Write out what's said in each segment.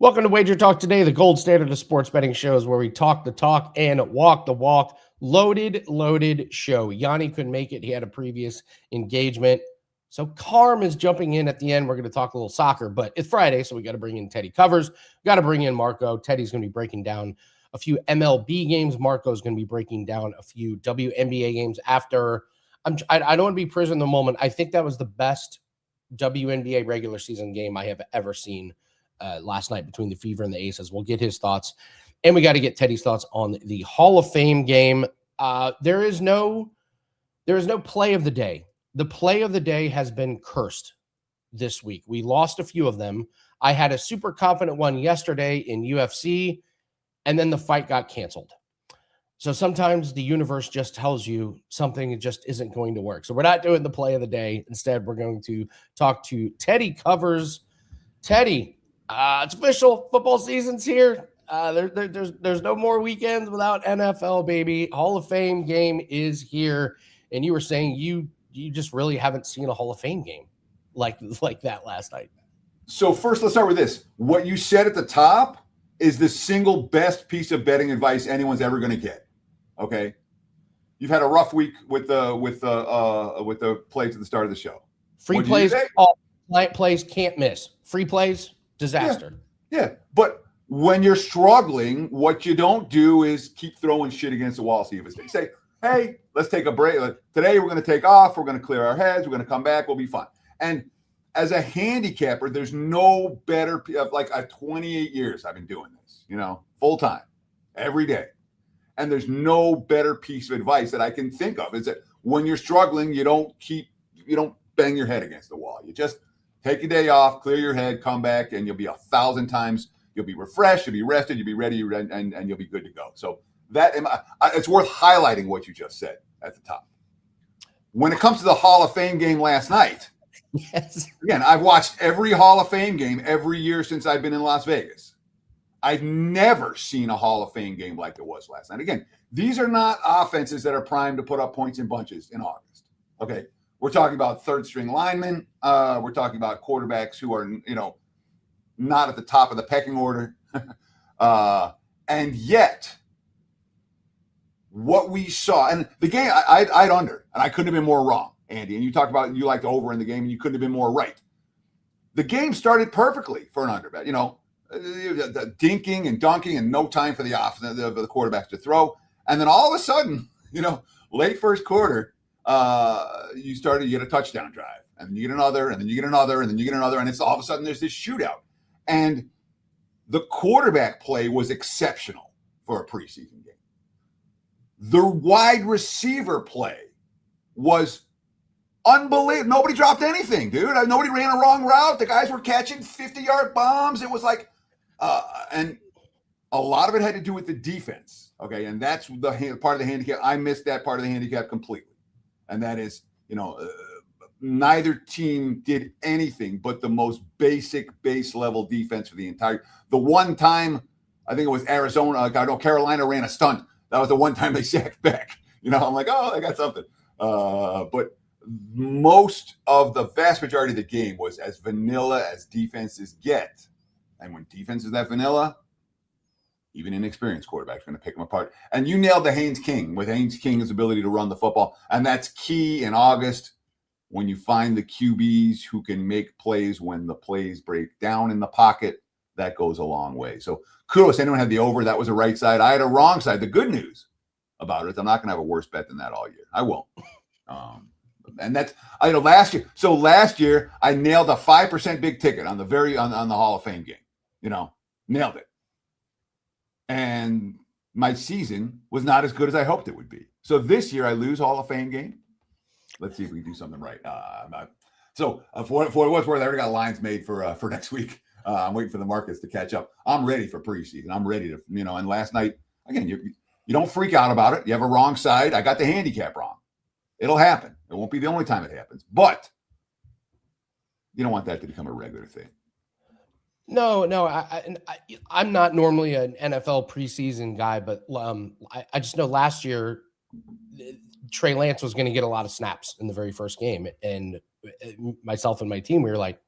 Welcome to WagerTalk Today, the gold standard of sports betting shows where we talk the talk and walk the walk. Loaded show. Gianni couldn't make it. He had a previous engagement. So Carm is jumping in at the end. We're going to talk a little soccer, but it's Friday, so we got to bring in Teddy Covers. We got to bring in Marco. Teddy's going to be breaking down a few MLB games. Marco's going to be breaking down a few WNBA games after. I don't want to be prison in the moment. I think that was the best WNBA regular season game I have ever seen last night between the Fever and the Aces. We'll get his thoughts, and we got to get Teddy's thoughts on the Hall of Fame game. There is no play of the day. The play of the day has been cursed this week. We lost a few of them. I had a super confident one yesterday in UFC, and then the fight got canceled. So sometimes the universe just tells you something just isn't going to work. So we're not doing the play of the day. Instead, we're going to talk to Teddy Covers. Teddy, it's official. Football season's here. There's no more weekends without NFL, baby. Hall of Fame game is here. And you were saying you just really haven't seen a Hall of Fame game like that last night. So first, let's start with this. What you said at the top is the single best piece of betting advice anyone's ever going to get. Okay, you've had a rough week with the plays at the start of the show. Free plays, all plays can't miss. Free plays, disaster. Yeah, but when you're struggling, what you don't do is keep throwing shit against the wall. See if it's say, hey, let's take a break. Today we're going to take off. We're going to clear our heads. We're going to come back. We'll be fine. And as a handicapper, there's no better. Like 28 years I've been doing this. Full time, every day. And there's no better piece of advice that I can think of is that when you're struggling, you don't bang your head against the wall. You just take a day off, clear your head, come back, and you'll be 1,000 times. You'll be refreshed, you'll be rested, you'll be ready, and you'll be good to go. So that it's worth highlighting what you just said at the top. When it comes to the Hall of Fame game last night, yes. Again, I've watched every Hall of Fame game every year since I've been in Las Vegas. I've never seen a Hall of Fame game like it was last night. Again, these are not offenses that are primed to put up points in bunches in August. Okay, we're talking about third-string linemen. We're talking about quarterbacks who are, not at the top of the pecking order. And yet, what we saw, and the game, I'd under, and I couldn't have been more wrong, Andy. And you talked about you liked over in the game, and you couldn't have been more right. The game started perfectly for an underbet. Dinking and dunking and no time for the quarterbacks to throw. And then all of a sudden, late first quarter, you get a touchdown drive, and then you get another, and then you get another, and then you get another, and it's all of a sudden there's this shootout. And the quarterback play was exceptional for a preseason game. The wide receiver play was unbelievable. Nobody dropped anything, dude. Nobody ran a wrong route. The guys were catching 50-yard bombs. It was like, and a lot of it had to do with the defense. Okay, and that's the part of the handicap. I missed that part of the handicap completely, and that is, neither team did anything but the most basic base level defense for the entire. The one time, I think it was Carolina ran a stunt. That was the one time they sacked back. I'm like, oh, I got something. But most of the vast majority of the game was as vanilla as defenses get. And when defense is that vanilla, even inexperienced quarterbacks are going to pick them apart. And you nailed the Haynes King with Haynes King's ability to run the football. And that's key in August when you find the QBs who can make plays when the plays break down in the pocket. That goes a long way. So kudos. Anyone had the over. That was a right side. I had a wrong side. The good news about it is I'm not going to have a worse bet than that all year. I won't. And that's last year. So last year I nailed a 5% big ticket on the Hall of Fame game. Nailed it. And my season was not as good as I hoped it would be. So this year I lose Hall of Fame game. Let's see if we can do something right. For what it's worth, I already got lines made for next week. I'm waiting for the markets to catch up. I'm ready for preseason. I'm ready to, and last night, again, you don't freak out about it. You have a wrong side. I got the handicap wrong. It'll happen. It won't be the only time it happens, but you don't want that to become a regular thing. No, I'm not normally an NFL preseason guy, but I just know last year Trey Lance was going to get a lot of snaps in the very first game, and myself and my team, we were like,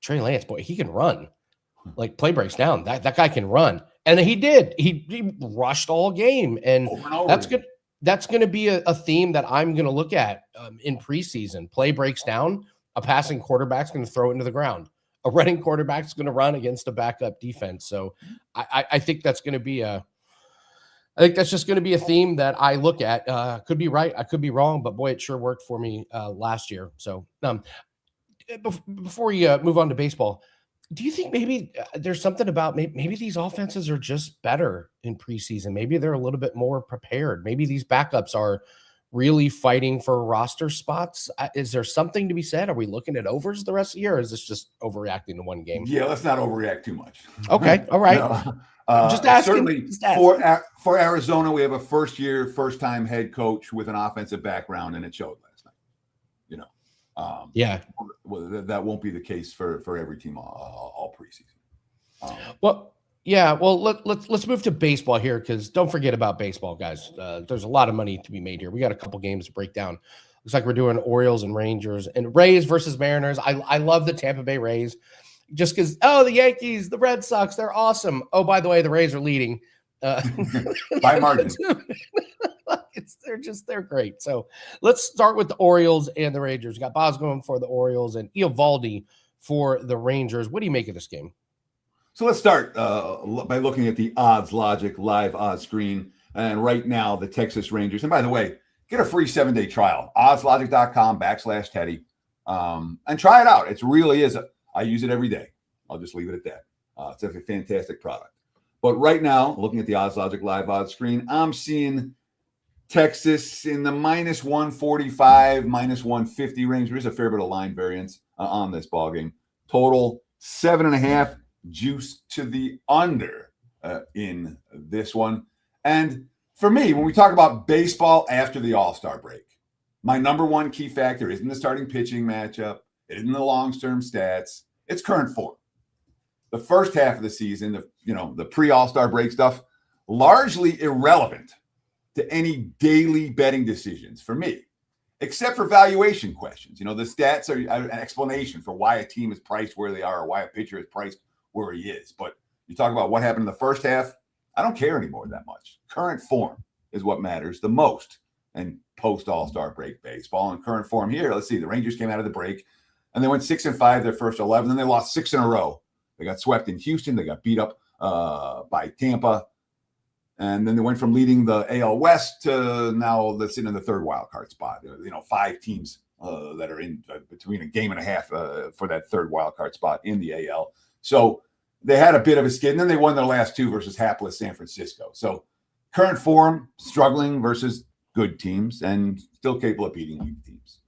Trey Lance, boy, he can run. Like, play breaks down. That guy can run. And he did. He rushed all game. And Over and over that's again. good. That's going to be a theme that I'm going to look at in preseason. Play breaks down. A passing quarterback's going to throw it into the ground. A running quarterback's going to run against a backup defense. So I think that's going to be I think that's just going to be a theme that I look at. Could be right. I could be wrong, but boy, it sure worked for me last year. So before we move on to baseball, do you think maybe there's something about maybe these offenses are just better in preseason? Maybe they're a little bit more prepared. Maybe these backups are really fighting for roster spots. Is there something to be said? Are we looking at overs the rest of the year, or is this just overreacting to one game? Yeah, let's not overreact too much. Okay, all right. Just asking. Certainly, just asking. for Arizona, we have a first-time head coach with an offensive background, and it showed last night. Yeah. Well, that won't be the case for every team all preseason. Well, yeah. Well, let's move to baseball here, because don't forget about baseball, guys. There's a lot of money to be made here. We got a couple games to break down. Looks like we're doing Orioles and Rangers and Rays versus Mariners. I love the Tampa Bay Rays, just because the Yankees, the Red Sox, they're awesome. Oh, by the way, the Rays are leading by margin. They're great. So let's start with the Orioles and the Rangers. We got Boz going for the Orioles and Eovaldi for the Rangers. What do you make of this game? So let's start by looking at the odds logic live odds screen. And right now, the Texas Rangers. And by the way, get a free 7-day trial. oddslogic.com/Teddy. And try it out. It really is. I use it every day. I'll just leave it at that. It's a fantastic product. But right now, looking at the odds logic live odds screen, I'm seeing Texas in the minus 145, minus 150 range. There's a fair bit of line variance on this ballgame. Total 7.5, juice to the under in this one. And for me, when we talk about baseball after the All-Star break, my number one key factor isn't the starting pitching matchup. It isn't the long-term stats. It's current form. The first half of the season, the pre-All-Star break stuff, largely irrelevant to any daily betting decisions for me, except for valuation questions. The stats are an explanation for why a team is priced where they are or why a pitcher is priced where he is. But you talk about what happened in the first half, I don't care anymore that much. Current form is what matters the most in post-All-Star break baseball. And current form here, let's see, the Rangers came out of the break and they went 6-5 their first 11, then they lost 6 in a row. They got swept in Houston. They got beat up by Tampa. And then they went from leading the AL West to now they're sitting in the third wild card spot. 5 teams that are in between a game and a half for that third wild card spot in the AL. So they had a bit of a skid. And then they won their last 2 versus hapless San Francisco. So current form, struggling versus good teams and still capable of beating weak teams.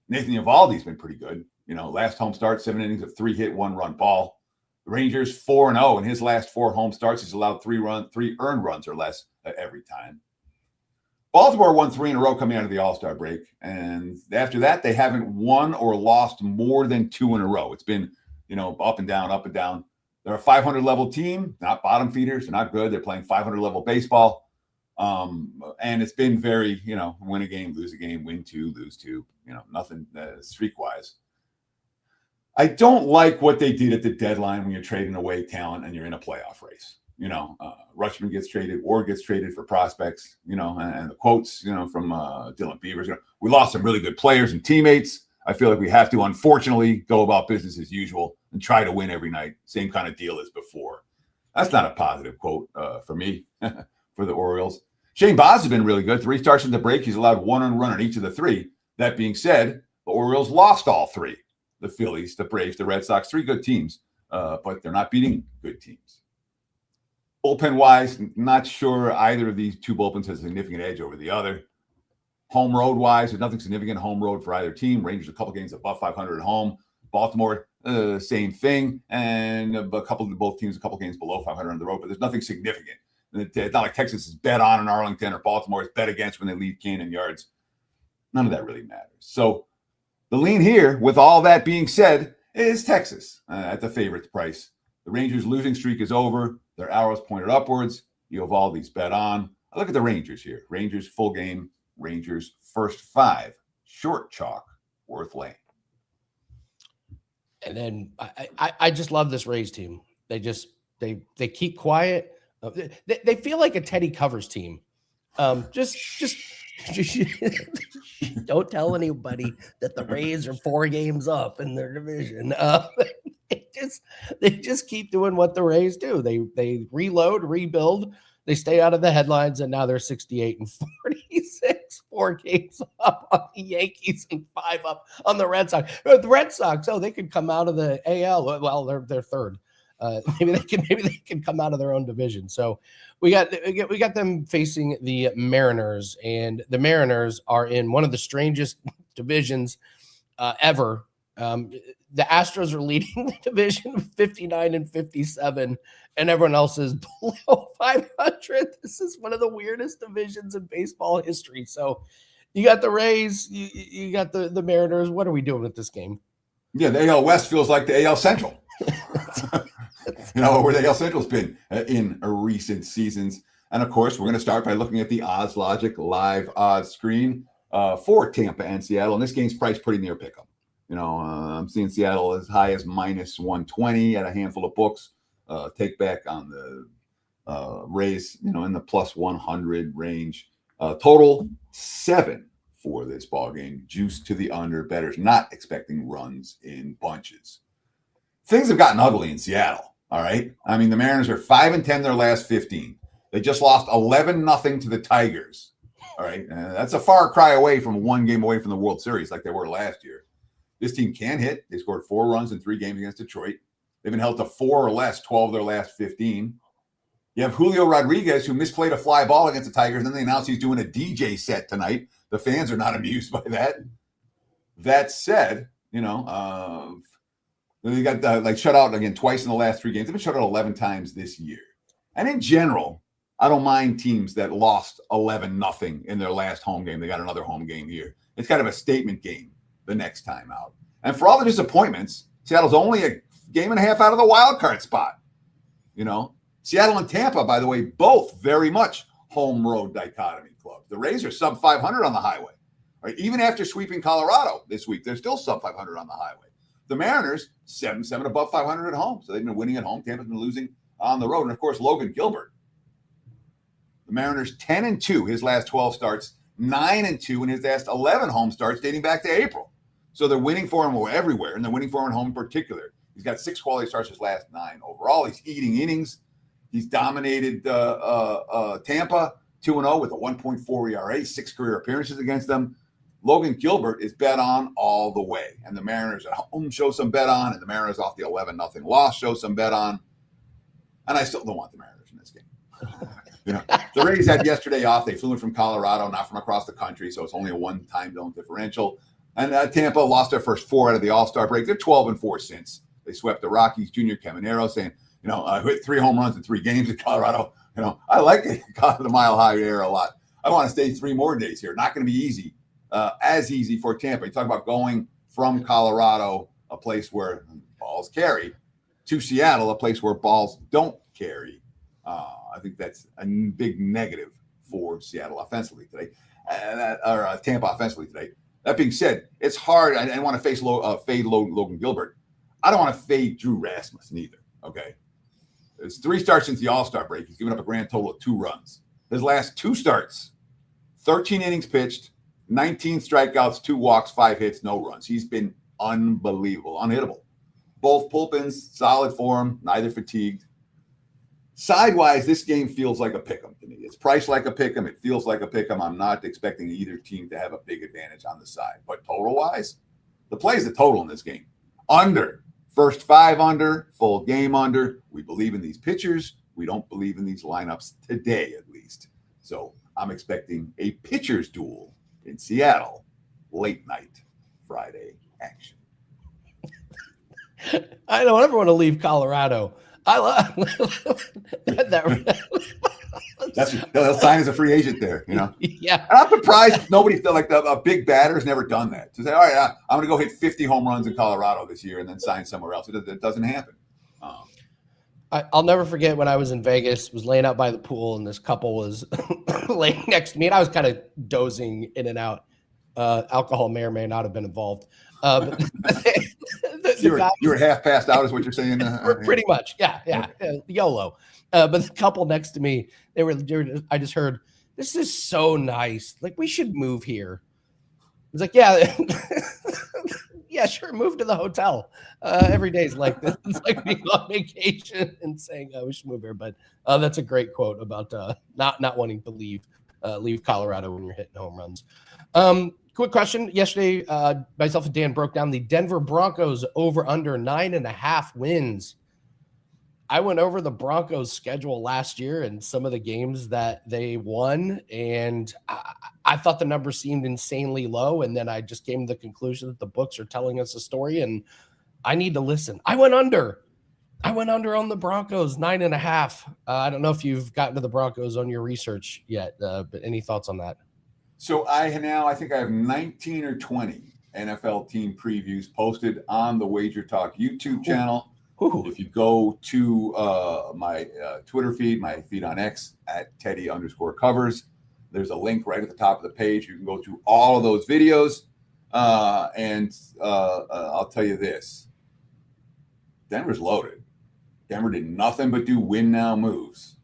Nathan Eovaldi's been pretty good. Last home start, 7 innings of 3-hit, 1-run ball. The Rangers 4-0 in his last 4 home starts. He's allowed 3 earned runs or less every time. Baltimore won 3 in a row coming out of the All-Star break. And after that, they haven't won or lost more than 2 in a row. It's been, up and down, up and down. They're a 500 level team, not bottom feeders. They're not good. They're playing 500 level baseball. And it's been very, win a game, lose a game, win 2, lose 2, nothing streak-wise. I don't like what they did at the deadline when you're trading away talent and you're in a playoff race. Rutschman gets traded, Ward gets traded for prospects, and the quotes, from Dylan Beavers. We lost some really good players and teammates. I feel like we have to, unfortunately, go about business as usual and try to win every night. Same kind of deal as before. That's not a positive quote for me, for the Orioles. Shane Baz has been really good. 3 starts in the break. He's allowed 1 earned run on each of the 3. That being said, the Orioles lost all 3. The Phillies, the Braves, the Red Sox, 3 good teams, but they're not beating good teams. Bullpen-wise, not sure either of these 2 bullpens has a significant edge over the other. Home road-wise, there's nothing significant home road for either team. Rangers a couple games above 500 at home. Baltimore, same thing. And both teams a couple games below 500 on the road, but there's nothing significant. It's not like Texas is bet on in Arlington or Baltimore is bet against when they leave Cannon Yards. None of that really matters. So the lean here, with all that being said, is Texas at the favorite price. The Rangers' losing streak is over. Their arrows pointed upwards. Eovaldi's bet on. I look at the Rangers here. Rangers full game. Rangers first 5. Short chalk worth laying. And then I just love this Rays team. They keep quiet. They feel like a Teddy Covers team. Just don't tell anybody that the Rays are 4 games up in their division. They just keep doing what the Rays do. They reload, rebuild. They stay out of the headlines, and now they're 68-46, 4 games up on the Yankees and 5 up on the Red Sox. The Red Sox, they could come out of the AL. Well, they're third. Maybe they can come out of their own division. So we got them facing the Mariners, and the Mariners are in one of the strangest divisions ever. The Astros are leading the division 59-57, and everyone else is below 500. This is one of the weirdest divisions in baseball history. So you got the Rays, you got the Mariners. What are we doing with this game? Yeah, the AL West feels like the AL Central. Where the AL Central's been in recent seasons. And of course, we're going to start by looking at the Odds Logic live odds screen for Tampa and Seattle. And this game's priced pretty near pick'em. I'm seeing Seattle as high as -120 at a handful of books. Take back on the Rays, in the +100 range. Total 7 for this ball game. Juice to the under. Bettors not expecting runs in bunches. Things have gotten ugly in Seattle. All right. I mean, the Mariners are 5-10 their last 15. They just lost 11-0 to the Tigers. All right. That's a far cry away from 1 game away from the World Series like they were last year. This team can hit. They scored 4 runs in 3 games against Detroit. They've been held to 4 or less 12 of their last 15. You have Julio Rodriguez, who misplayed a fly ball against the Tigers, and then they announced he's doing a DJ set tonight. The fans are not amused by that. That said, they got shut out again twice in the last 3 games. They've been shut out 11 times this year. And in general, I don't mind teams that lost 11-0 in their last home game. They got another home game here. It's kind of a statement game the next time out. And for all the disappointments, Seattle's only a game and a half out of the wild card spot. Seattle and Tampa, by the way, both very much home road dichotomy clubs. The Rays are sub 500 on the highway. Right? Even after sweeping Colorado this week, they're still sub 500 on the highway. The Mariners, 7-7 above 500 at home. So they've been winning at home. Tampa's been losing on the road. And, of course, Logan Gilbert. The Mariners 10-2 his last 12 starts, 9-2 in his last 11 home starts dating back to April. So they're winning for him everywhere, and they're winning for him at home in particular. He's got 6 quality starts his last 9 overall. He's eating innings. He's dominated Tampa 2-0 with a 1.4 ERA, 6 career appearances against them. Logan Gilbert is bet on all the way. And the Mariners at home show some bet on, and the Mariners off the 11-0 loss show some bet on. And I still don't want the Mariners in this game. The Rays had yesterday off. They flew in from Colorado, not from across the country, so it's only a 1 time zone differential. And Tampa lost their first 4 out of the All-Star break. They're 12-4 since. They swept the Rockies. Junior Caminero saying, I hit 3 home runs in 3 games in Colorado. I like the Mile High air a lot. I want to stay 3 more days here. Not going to be easy. As easy for Tampa. You talk about going from Colorado, a place where balls carry, to Seattle, a place where balls don't carry. I think that's a big negative for Seattle offensively today, or Tampa offensively today. That being said, it's hard. I want to fade Logan Gilbert. I don't want to fade Drew Rasmussen either. Okay, it's 3 starts since the All-Star break. He's given up a grand total of 2 runs. His last 2 starts, 13 innings pitched, 19 strikeouts, 2 walks, 5 hits, no runs. He's been unbelievable, unhittable. Both bullpens, solid for him, neither fatigued. Sidewise, this game feels like a pick'em to me. It's priced like a pick'em. It feels like a pick'em. I'm not expecting either team to have a big advantage on the side. But total-wise, the play is the total in this game. Under. First 5 under, full game under. We believe in these pitchers. We don't believe in these lineups today, at least. So I'm expecting a pitcher's duel in Seattle, late night Friday action. I don't ever want to leave Colorado. I love that. They'll sign as a free agent there, Yeah. And I'm surprised nobody felt like a big batter's never done that. To say, all right, I'm going to go hit 50 home runs in Colorado this year and then sign somewhere else. It doesn't happen. I'll never forget when I was in Vegas, was laying out by the pool, and this couple was laying next to me, and I was kind of dozing in and out. Alcohol may or may not have been involved. But You're half passed out, is what you're saying. Pretty much, yeah, YOLO. But the couple next to me, I just heard, this is so nice. Like, we should move here. It's like, yeah, yeah, sure. Move to the hotel. Every day is like this. It's like being on vacation and saying, "Oh, we should move here." But that's a great quote about not wanting to leave Colorado when you're hitting home runs. Quick question. Yesterday, myself and Dan broke down the Denver Broncos over under 9.5 wins. I went over the Broncos' schedule last year and some of the games that they won, and I thought the number seemed insanely low. And then I just came to the conclusion that the books are telling us a story, and I need to listen. I went under on the Broncos, 9.5. I don't know if you've gotten to the Broncos on your research yet, but any thoughts on that? So I think I have 19 or 20 NFL team previews posted on the WagerTalk YouTube channel. Ooh. If you go to my Twitter feed, my feed on X at Teddy_covers, there's a link right at the top of the page. You can go to all of those videos. And I'll tell you this. Denver's loaded. Denver did nothing but do win now moves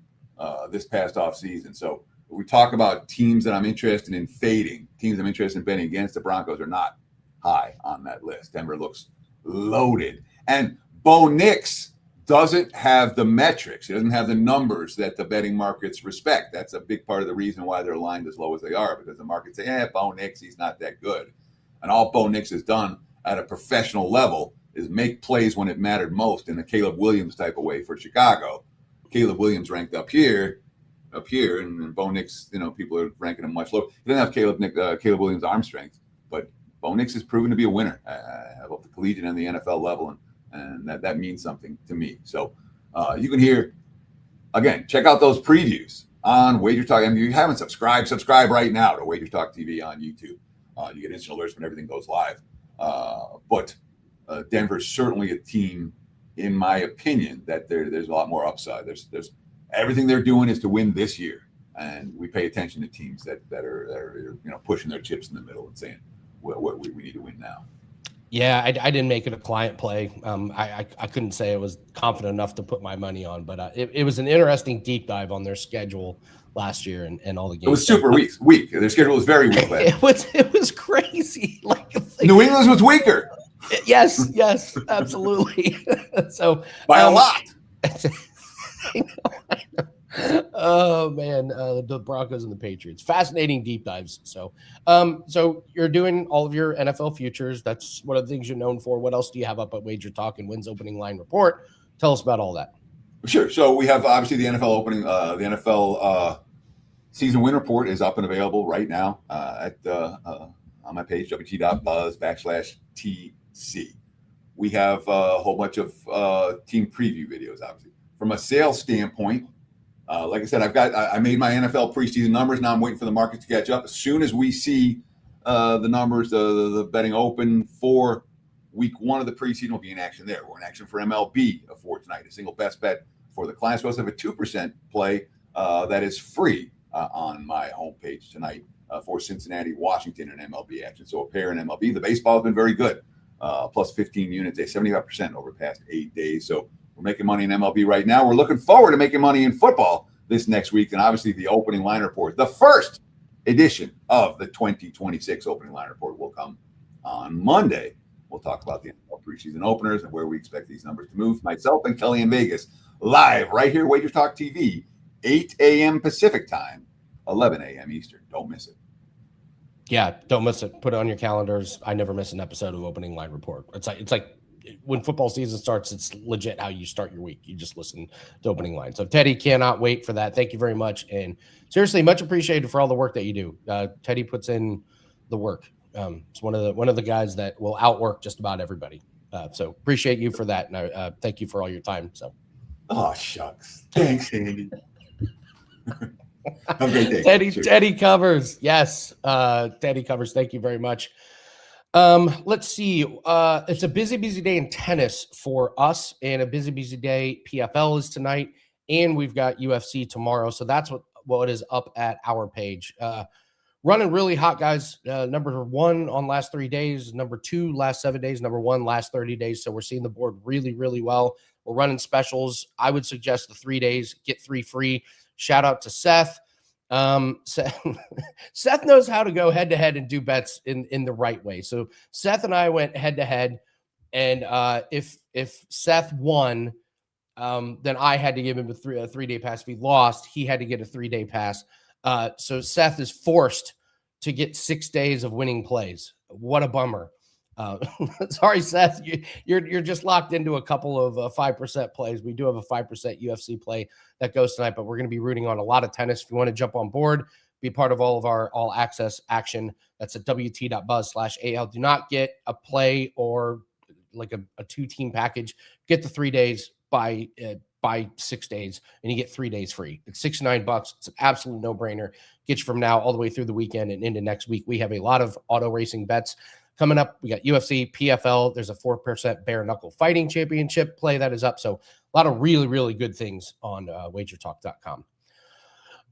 this past offseason. So we talk about teams that I'm interested in fading, teams I'm interested in betting against. The Broncos are not high on that list. Denver looks loaded. And Bo Nix doesn't have the metrics. He doesn't have the numbers that the betting markets respect. That's a big part of the reason why they're lined as low as they are, because the markets say, Bo Nix, he's not that good. And all Bo Nix has done at a professional level is make plays when it mattered most in a Caleb Williams type of way for Chicago. Caleb Williams ranked up here, and Bo Nix, people are ranking him much lower. He doesn't have Caleb Williams' arm strength, but Bo Nix has proven to be a winner at both the collegiate and the NFL level, and that means something to me. So you can hear, again, check out those previews on WagerTalk. And if you haven't subscribe right now to WagerTalk TV on YouTube. You get instant alerts when everything goes live. But Denver's certainly a team, in my opinion, that there's a lot more upside. There's everything they're doing is to win this year, and we pay attention to teams that are pushing their chips in the middle and saying, well, we need to win now. Yeah, I didn't make it a client play. I couldn't say I was confident enough to put my money on, but it was an interesting deep dive on their schedule last year and all the games. It was super weak. Their schedule was very weak. It was crazy. Like New England's was weaker. Yes, absolutely. So by a lot. I know. Oh man, the Broncos and the Patriots. Fascinating deep dives. So you're doing all of your NFL futures. That's one of the things you're known for. What else do you have up at WagerTalk and Wins Opening Line Report? Tell us about all that. Sure. So we have obviously the NFL opening, the NFL season win report is up and available right now on my page, wt.buzz/TC. We have a whole bunch of team preview videos, obviously. From a sales standpoint, like I said, I made my NFL preseason numbers. Now I'm waiting for the market to catch up. As soon as we see the numbers, the betting open for week 1 of the preseason, will be in action there. We're in action for MLB for tonight. A single best bet for the clients. We also have a 2% play that is free on my homepage tonight for Cincinnati, Washington, and MLB action. So a pair in MLB. The baseball has been very good. Plus 15 units, 75% over the past 8 days. So we're making money in MLB right now. We're looking forward to making money in football this next week. And obviously the opening line report, the first edition of the 2026 opening line report, will come on Monday. We'll talk about the NFL preseason openers and where we expect these numbers to move. Myself and Kelly in Vegas, live right here, WagerTalk TV, 8 a.m. Pacific time, 11 a.m. Eastern. Don't miss it. Yeah, don't miss it. Put it on your calendars. I never miss an episode of Opening Line Report. It's like when football season starts, it's legit how you start your week. You just listen to Opening Line. So Teddy, cannot wait for that. Thank you very much. And seriously, much appreciated for all the work that you do. Teddy puts in the work. It's one of the guys that will outwork just about everybody. So appreciate you for that. And thank you for all your time. So. Oh, shucks. Thanks, Andy. Have a great day. Teddy covers. Yes. Teddy covers. Thank you very much. Let's see. It's a busy day in tennis for us, and a busy day. PFL is tonight, and we've got UFC tomorrow. So that's what is up at our page. running really hot, guys. Number 1 on last 3 days, number 2 last 7 days, number 1 last 30 days. So we're seeing the board really, really well. We're running specials. I would suggest the 3 days, get 3 free. Shout out to Seth. Seth knows how to go head to head and do bets in the right way. So Seth and I went head to head, and if Seth won, then I had to give him a 3-day pass. If he lost, he had to get a 3-day pass. So Seth is forced to get 6 days of winning plays. What a bummer. Sorry, Seth, you're just locked into a couple of 5% plays. We do have a 5% UFC play that goes tonight, but we're going to be rooting on a lot of tennis. If you want to jump on board, be part of all of our all access action, that's at wt.buzz/AL. Do not get a play or like a 2-team package. Get the 3 days by 6 days, and you get 3 days free. It's $69. It's an absolute no-brainer. Get you from now all the way through the weekend and into next week. We have a lot of auto racing bets coming up. We got UFC, PFL. There's a 4% bare knuckle fighting championship play that is up. So a lot of really, really good things on WagerTalk.com.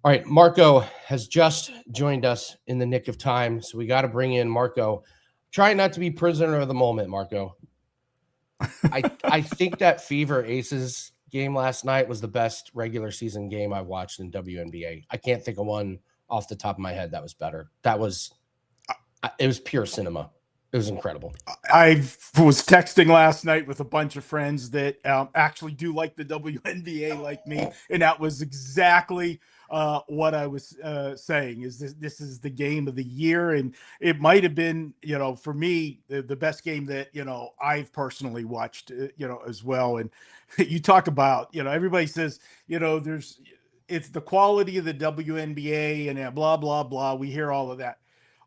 All right, Marco has just joined us in the nick of time, so we got to bring in Marco. Try not to be prisoner of the moment, Marco. I think that Fever Aces game last night was the best regular season game I watched in WNBA. I can't think of one off the top of my head that was better. It was pure cinema. It was incredible. I was texting last night with a bunch of friends that actually do like the WNBA like me, and that was exactly what I was saying. Is this is the game of the year, and it might have been, for me, the best game that I've personally watched, as well. And you talk about, everybody says, it's the quality of the WNBA and blah blah blah. We hear all of that.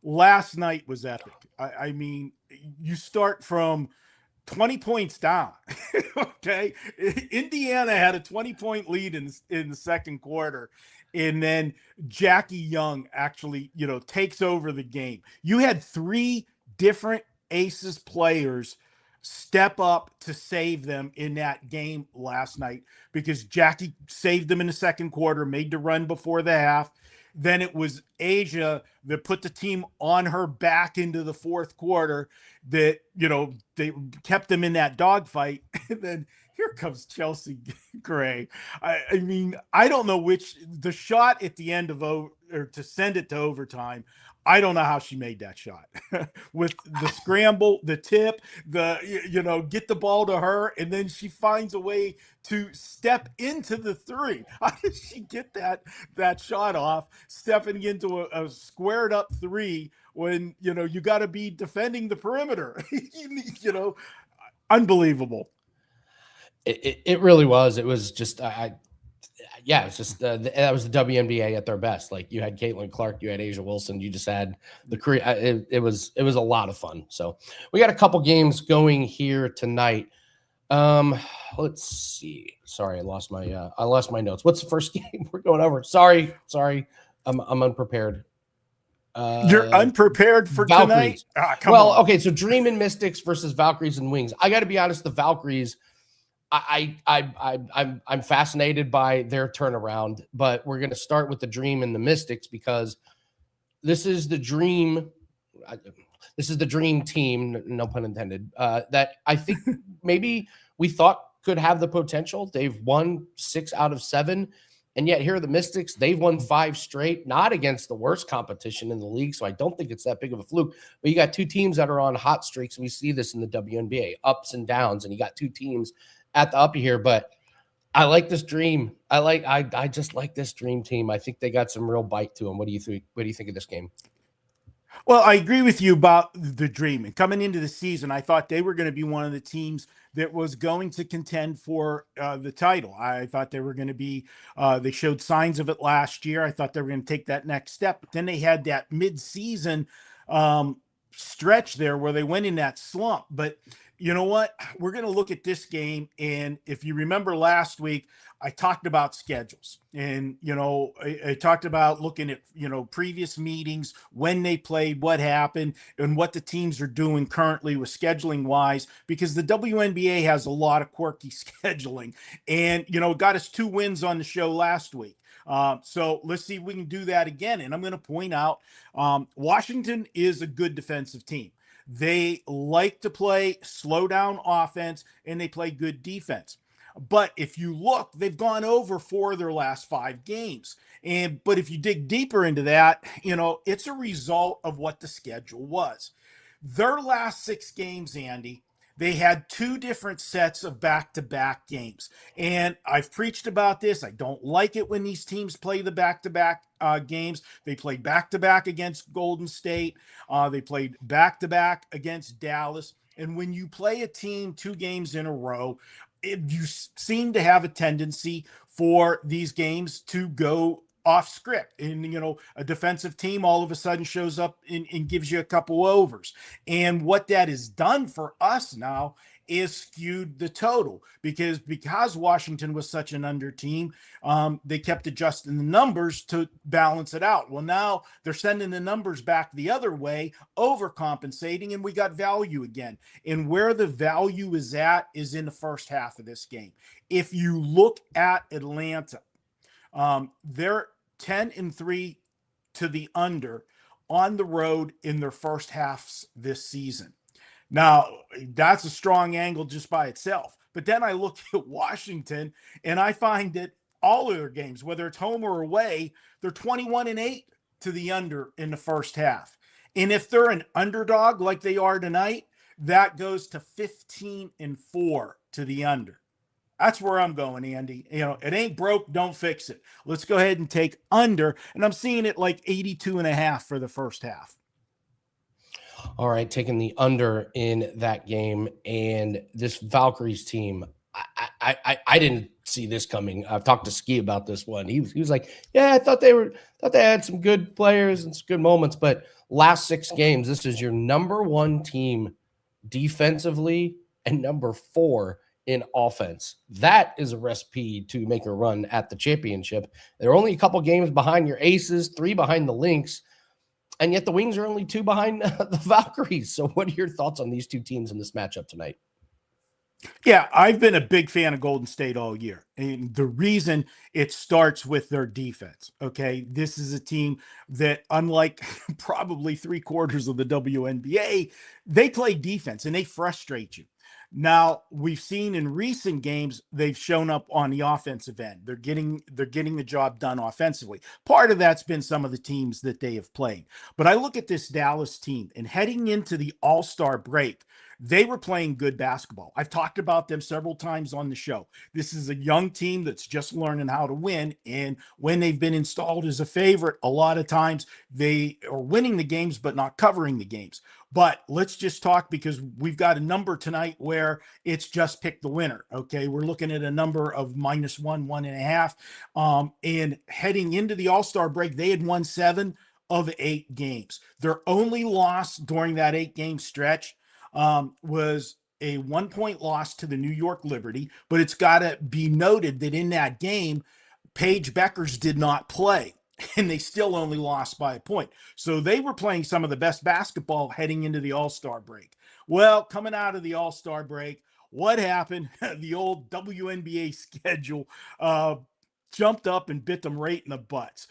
Last night was epic. I mean, you start from 20 points down. Okay. Indiana had a 20-point lead in the second quarter. And then Jackie Young actually, takes over the game. You had 3 different Aces players step up to save them in that game last night, because Jackie saved them in the second quarter, made the run before the half. Then it was Asia that put the team on her back into the fourth quarter, that, they kept them in that dogfight. And then here comes Chelsea Gray. I mean, I don't know the shot at the end of or to send it to overtime. I don't know how she made that shot with the scramble, the tip, get the ball to her. And then she finds a way to step into the 3. How did she get that shot off, stepping into a squared up 3 when, you got to be defending the perimeter? Unbelievable. It really was. It was just, it's just that was the WNBA at their best. Like, you had Caitlin Clark, you had Asia Wilson, you just had the career. It was a lot of fun. So we got a couple games going here tonight. Let's see. Sorry, I lost my notes. What's the first game we're going over? Sorry. I'm unprepared. You're unprepared for Valkyries tonight? Come on. Okay. So Dream and Mystics versus Valkyries and Wings. I got to be honest. The Valkyries, I'm fascinated by their turnaround, but we're going to start with the Dream and the Mystics, because this is the dream. This is the dream team, no pun intended, that I think maybe we thought could have the potential. They've won 6 out of 7. And yet here are the Mystics. They've won 5 straight, not against the worst competition in the league. So I don't think it's that big of a fluke. But you got 2 teams that are on hot streaks. And we see this in the WNBA, ups and downs. And you got 2 teams at the up here. But I like this dream. I just like this dream team. I think they got some real bite to them. What do you think? What do you think of this game? Well, I agree with you about the Dream. And coming into the season, I thought they were going to be one of the teams that was going to contend for the title. I thought they were going to be, they showed signs of it last year. I thought they were going to take that next step. But then they had that mid-season stretch there where they went in that slump. But You know what? We're going to look at this game. And if you remember last week, I talked about schedules and, I talked about looking at, previous meetings, when they played, what happened, and what the teams are doing currently with scheduling wise, because the WNBA has a lot of quirky scheduling and, got us 2 wins on the show last week. So let's see if we can do that again. And I'm going to point out Washington is a good defensive team. They like to play slow down offense and they play good defense. But if you look, they've gone over 4 of their last 5 games. But if you dig deeper into that, it's a result of what the schedule was. Their last 6 games, Andy, they had 2 different sets of back-to-back games. And I've preached about this. I don't like it when these teams play the back-to-back games. They played back-to-back against Golden State. They played back-to-back against Dallas. And when you play a team 2 games in a row, you seem to have a tendency for these games to go off script. And, a defensive team all of a sudden shows up and gives you a couple overs. And what that has done for us now is skewed the total because Washington was such an under team, they kept adjusting the numbers to balance it out. Well, now they're sending the numbers back the other way, overcompensating, and we got value again. And where the value is at is in the first half of this game. If you look at Atlanta, they're 10-3 to the under on the road in their first halves this season. Now, that's a strong angle just by itself. But then I look at Washington and I find that all of their games, whether it's home or away, they're 21-8 to the under in the first half. And if they're an underdog like they are tonight, that goes to 15-4 to the under. That's where I'm going, Andy. It ain't broke, don't fix it. Let's go ahead and take under. And I'm seeing it like 82.5 for the first half. All right, taking the under in that game. And this Valkyries team, I didn't see this coming. I've talked to Ski about this one. He was like, yeah, I thought they had some good players and some good moments, but last 6 games, this is your number 1 team defensively and number 4 in offense. That is a recipe to make a run at the championship. They're only a couple games behind your Aces, 3 behind the Lynx, and yet the Wings are only 2 behind the Valkyries. So what are your thoughts on these 2 teams in this matchup tonight? Yeah, I've been a big fan of Golden State all year. And the reason it starts with their defense. Okay. This is a team that, unlike probably 3/4 of the WNBA, they play defense and they frustrate you. Now, we've seen in recent games, they've shown up on the offensive end. They're getting the job done offensively. Part of that's been some of the teams that they have played. But I look at this Dallas team and heading into the All-Star break, they were playing good basketball. I've talked about them several times on the show. This is a young team that's just learning how to win. And when they've been installed as a favorite, a lot of times they are winning the games, but not covering the games. But let's just talk because we've got a number tonight where it's just pick the winner. Okay. We're looking at a number of -1, 1.5. And heading into the All-Star break, they had won 7 of 8 games. Their only loss during that 8-game stretch was a 1-point loss to the New York Liberty, but it's got to be noted that in that game, Paige Beckers did not play, and they still only lost by a point. So they were playing some of the best basketball heading into the All-Star break. Well, coming out of the All-Star break, what happened? The old WNBA schedule jumped up and bit them right in the butts.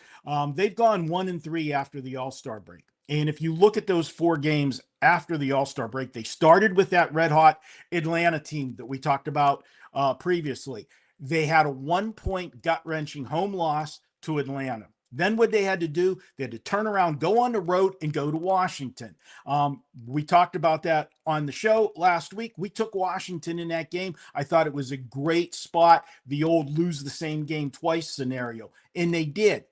They've gone 1-3 after the All-Star break. And if you look at those 4 games after the All-Star break, they started with that red-hot Atlanta team that we talked about previously. They had a 1-point gut-wrenching home loss to Atlanta. Then what they had to do, they had to turn around, go on the road, and go to Washington. We talked about that on the show last week. We took Washington in that game. I thought it was a great spot, the old lose the same game twice scenario, and they did.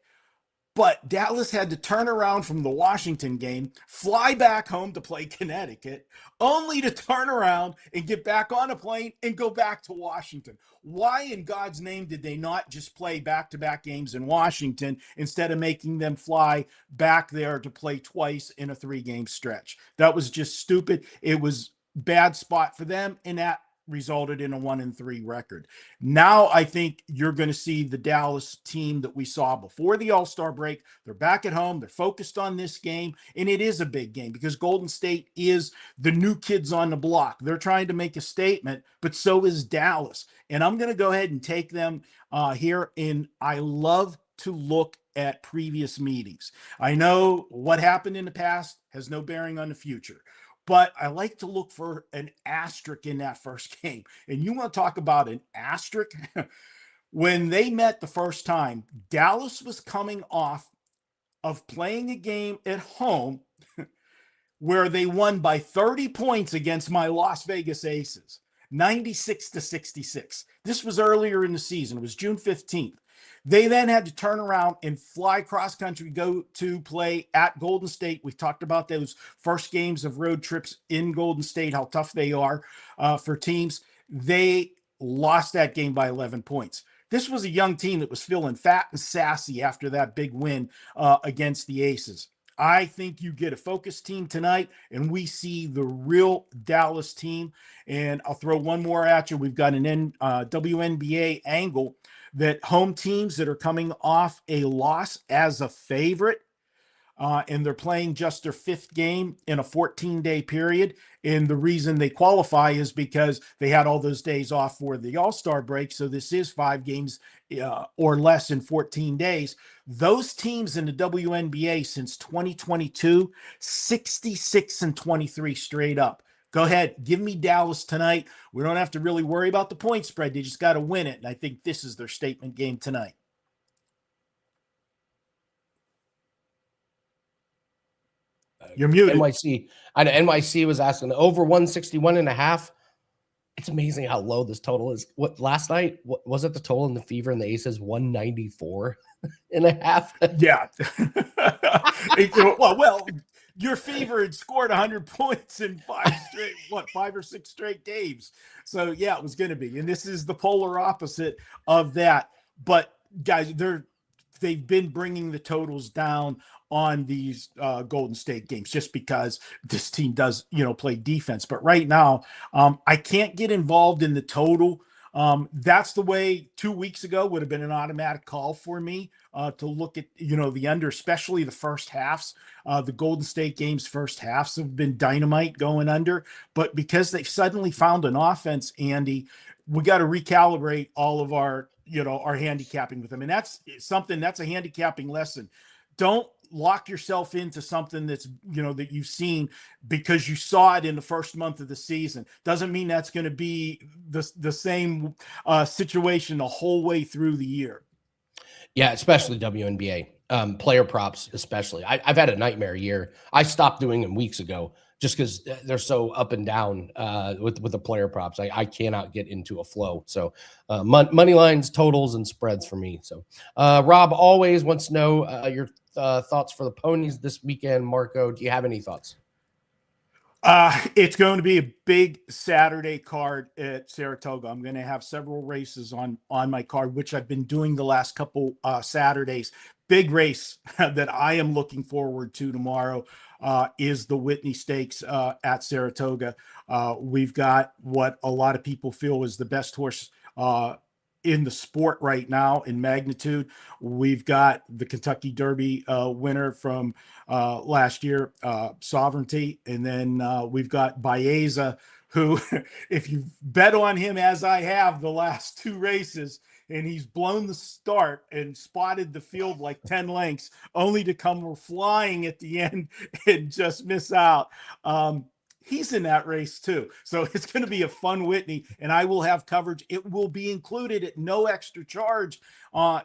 But Dallas had to turn around from the Washington game, fly back home to play Connecticut, only to turn around and get back on a plane and go back to Washington. Why in God's name did they not just play back-to-back games in Washington instead of making them fly back there to play twice in a 3-game stretch? That was just stupid. It was bad spot for them, and that resulted in a 1-3 record. Now I think you're going to see the Dallas team that we saw before the All-Star break. They're back at home. They're focused on this game, and it is a big game because Golden State is the new kids on the block. They're trying to make a statement, but so is Dallas. And I'm going to go ahead and take them here. And I love to look at previous meetings. I know what happened in the past has no bearing on the future, but I like to look for an asterisk in that first game. And you want to talk about an asterisk? When they met the first time, Dallas was coming off of playing a game at home where they won by 30 points against my Las Vegas Aces, 96-66. This was earlier in the season. It was June 15th. They then had to turn around and fly cross country, go to play at Golden State. We talked about those first games of road trips in Golden State, how tough they are for teams. They lost that game by 11 points. This was a young team that was feeling fat and sassy after that big win against the Aces. I think you get a focused team tonight, and we see the real Dallas team. And I'll throw one more at you. We've got an WNBA angle that home teams that are coming off a loss as a favorite, and they're playing just their 5th game in a 14-day period. And the reason they qualify is because they had all those days off for the All-Star break. So this is 5 games or less in 14 days. Those teams in the WNBA since 2022, 66-23 straight up. Go ahead, give me Dallas tonight. We don't have to really worry about the point spread. They just got to win it. And I think this is their statement game tonight. You're muted. NYC was asking over 161.5. It's amazing how low this total is. What last night? What was it? The total in the Fever and the Aces 194.5. Yeah. well, your Fever had scored 100 points in 5 or 6 straight games. So yeah, it was going to be. And this is the polar opposite of that. But guys, they've been bringing the totals down on these Golden State games just because this team does, play defense. But right now, I can't get involved in the total. That's the way 2 weeks ago would have been an automatic call for me to look at, the under, especially the first halves. The Golden State games first halves have been dynamite going under. But because they've suddenly found an offense, Andy, we got to recalibrate all of our handicapping with them. And that's a handicapping lesson. Don't lock yourself into something that's, that you've seen because you saw it in the first month of the season. Doesn't mean that's going to be the same situation the whole way through the year. Yeah, especially WNBA. Player props, especially. I've had a nightmare year. I stopped doing them weeks ago just because they're so up and down with the player props. I cannot get into a flow. So money lines, totals, and spreads for me. So Rob always wants to know your thoughts for the ponies this weekend. Marco, do you have any thoughts? It's going to be a big Saturday card at Saratoga. I'm going to have several races on my card, which I've been doing the last couple Saturdays. Big race that I am looking forward to tomorrow is the Whitney Stakes at Saratoga. We've got what a lot of people feel is the best horse in the sport right now in magnitude. We've got the Kentucky Derby winner from last year, Sovereignty. And then we've got Baeza, who, if you bet on him as I have the last 2 races, and he's blown the start and spotted the field like 10 lengths, only to come flying at the end and just miss out. He's in that race too. So it's going to be a fun Whitney, and I will have coverage. It will be included at no extra charge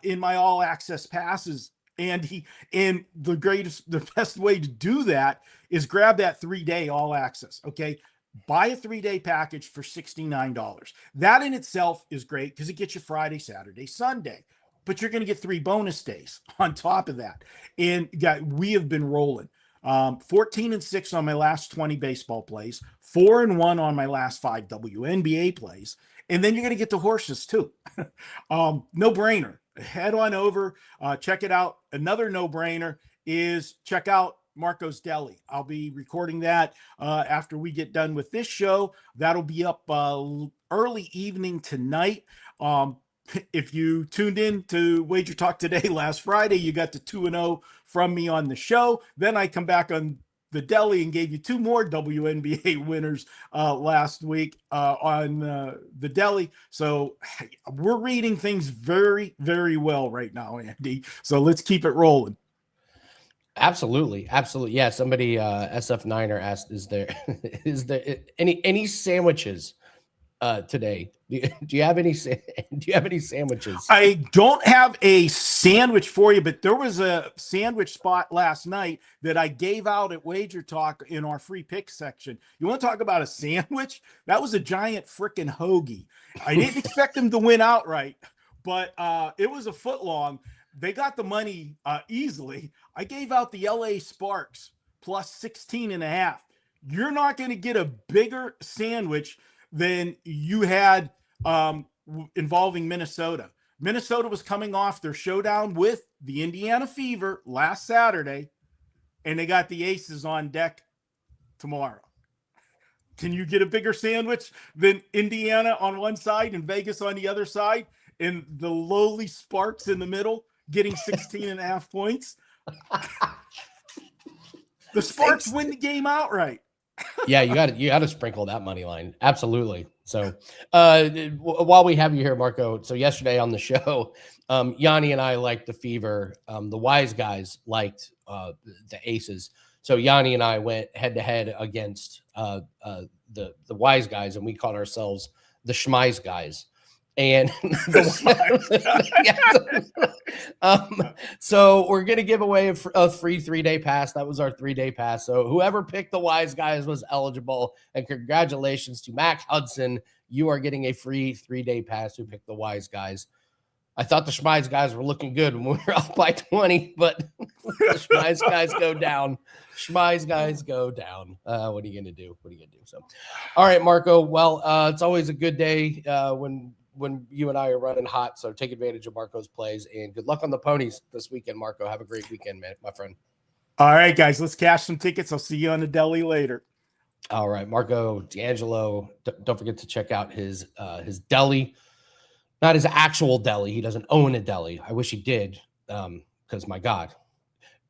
in my all access passes. And the best way to do that is grab that 3-day all access. Okay. Buy a 3-day package for $69. That in itself is great because it gets you Friday, Saturday, Sunday, but you're going to get 3 bonus days on top of that. And we have been rolling 14-6 on my last 20 baseball plays, 4-1 on my last 5 WNBA plays. And then you're going to get the horses too. No brainer. Head on over, check it out. Another no brainer is check out Marco's Deli. I'll be recording that after we get done with this show. That'll be up early evening tonight. If you tuned in to Wager Talk Today last Friday, you got the 2-0 from me on the show. Then I come back on the Deli and gave you 2 more WNBA winners last week on the Deli. So we're reading things very, very well right now, Andy. So let's keep it rolling. Absolutely. Yeah. Somebody, SF9er asked, is there any sandwiches today? Do you have any sandwiches? I don't have a sandwich for you, but there was a sandwich spot last night that I gave out at Wager Talk in our free pick section. You want to talk about a sandwich? That was a giant freaking hoagie. I didn't expect them to win outright, but it was a foot long. They got the money easily. I gave out the LA Sparks plus 16.5. You're not going to get a bigger sandwich than you had involving Minnesota. Minnesota was coming off their showdown with the Indiana Fever last Saturday, and they got the Aces on deck tomorrow. Can you get a bigger sandwich than Indiana on one side and Vegas on the other side, and the lowly Sparks in the middle getting 16.5 points? The Sparks win the game outright. Yeah, you got to sprinkle that money line. Absolutely. So while we have you here, Marco, so yesterday on the show, Gianni and I liked the Fever. The Wise Guys liked the Aces. So Gianni and I went head to head against the Wise Guys, and we called ourselves the Schmize Guys. And so we're going to give away a free 3-day pass. That was our 3-day pass. So whoever picked the Wise Guys was eligible. And congratulations to Mac Hudson. You are getting a free 3-day pass who picked the Wise Guys. I thought the Schmize Guys were looking good when we were up by 20, but the Schmize Guys go down. Schmize Guys go down. What are you going to do? So, all right, Marco. Well, it's always a good day when you and I are running hot. So take advantage of Marco's plays, and good luck on the ponies this weekend, Marco. Have a great weekend, man, my friend. All right, guys, let's cash some tickets. I'll see you on the Deli later. All right, Marco D'Angelo. Don't forget to check out his deli, not his actual deli. He doesn't own a deli. I wish he did. Because my God,